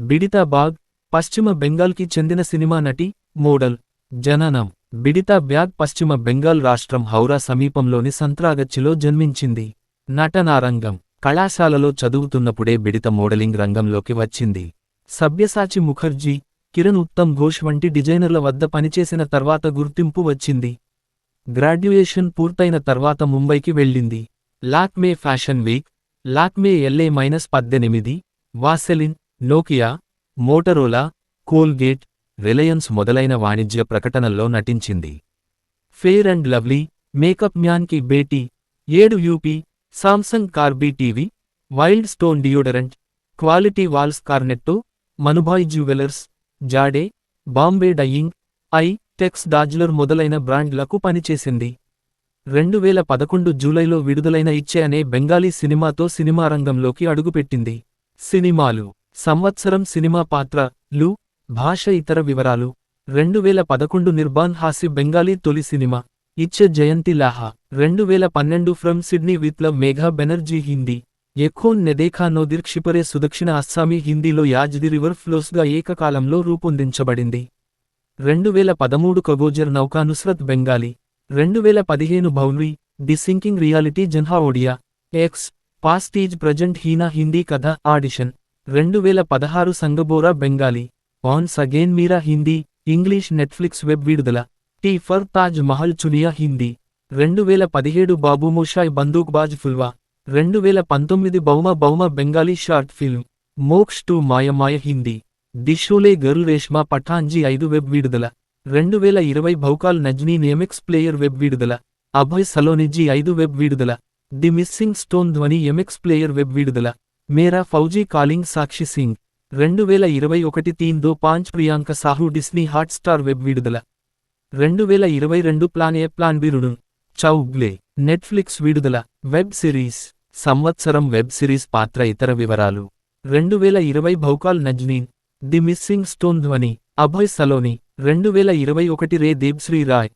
బిడితా బాగ్, పశ్చిమ బెంగాల్కి చెందిన సినిమా నటి, మోడల్. జననం: బిడితా బ్యాగ్ పశ్చిమ బెంగాల్ రాష్ట్రం హౌరా సమీపంలోని సంత్రాగచ్చిలో జన్మించింది. నటనారంగం: కళాశాలలో చదువుతున్నప్పుడే బిడిత మోడలింగ్ రంగంలోకి వచ్చింది. సబ్యసాచి ముఖర్జీ, కిరణ్ ఉత్తమ్ ఘోష్ వంటి డిజైనర్ల వద్ద పనిచేసిన తర్వాత గుర్తింపు వచ్చింది. గ్రాడ్యుయేషన్ పూర్తయిన తర్వాత ముంబైకి వెళ్ళింది. Lakme fashion week, Lakme LA-18, Vaseline, Nokia, Motorola, Colgate, Reliance మొదలైన వాణిజ్య ప్రకటనల్లో నటించింది. Fair and lovely, makeup man కి బేటీ, 7 UP, సామ్సంగ్ కార్బీ TV, wild stone deodorant, Kwality walls cornetto, Manubhai jewellers, జాడే, బాంబే డయింగ్, టెక్స్ డాజ్లర్ మొదలైన బ్రాండ్లకు పనిచేసింది. 2011 జూలైలో విడుదలైన ఇచ్చే అనే బెంగాలీ సినిమాతో సినిమారంగంలోకి అడుగుపెట్టింది. సినిమాలు: సంవత్సరం, సినిమా పాత్ర లు, భాష, ఇతర వివరాలు. 2011 నిర్బాన్ హాసి బెంగాలీ తొలి సినిమా. ఇచ్చే జయంతి లాహా. 2012 ఫ్రమ్ సిడ్నీ విప్లవ్ మేఘా బెనర్జీ హిందీ. ఎఖోన్ నెదేఖా నోదిర్ క్షిపరే సుదక్షిణ అస్సామీ హిందీలో యాజ్ ది రివర్ ఫ్లోస్గా ఏకకాలంలో రూపొందించబడింది. 2013 కగోజర్ నౌకా నుస్రత్ బెంగాలీ. 2015 భౌన్వి, the sinking reality Janha Odia. X past is present Heena Hindi కథ ఆడిషన్. 2016 సంగబోరా Bengali. Once again Meera Hindi, English Netflix web విడుదల. T for Taj Mahal Chuniya Hindi. 2017 Babumoshai Bandookbaaz Phulwa. 2019 Bouma Bengali short film. Moksh 2 మాయమాయ Hindi. The Sholay girl Reshma పఠాన్జీ 5 వెబ్ విడుదల. 2020 భౌకాల్ నజ్నీ ఎంఎక్స్ ప్లేయర్ వెబ్ విడుదల. అభయ్ సలోనిజీ 5 వెబ్ విడుదల. ది మిస్సింగ్ స్టోన్ ధ్వని ఎంఎక్స్ ప్లేయర్ వెబ్ విడుదల. మేరా ఫౌజీ కాలింగ్ సాక్షి సింగ్. 2021 3 దో 5 Priyanka Sahu Disney Hotstar web విడుదల. 2022 ప్లాన్ ఏ ప్లాన్ బిరుడు చౌగ్లే నెట్ఫ్లిక్స్ విడుదల. Web series. సంవత్సరం, వెబ్ సిరీస్ పాత్ర, ఇతర వివరాలు. 2020 భౌకాల్ నజ్నీన్, ది మిస్సింగ్ స్టోన్ ధ్వని, అభయ్ సలోని. 2021 రే దేబ్శ్రీ రాయ్.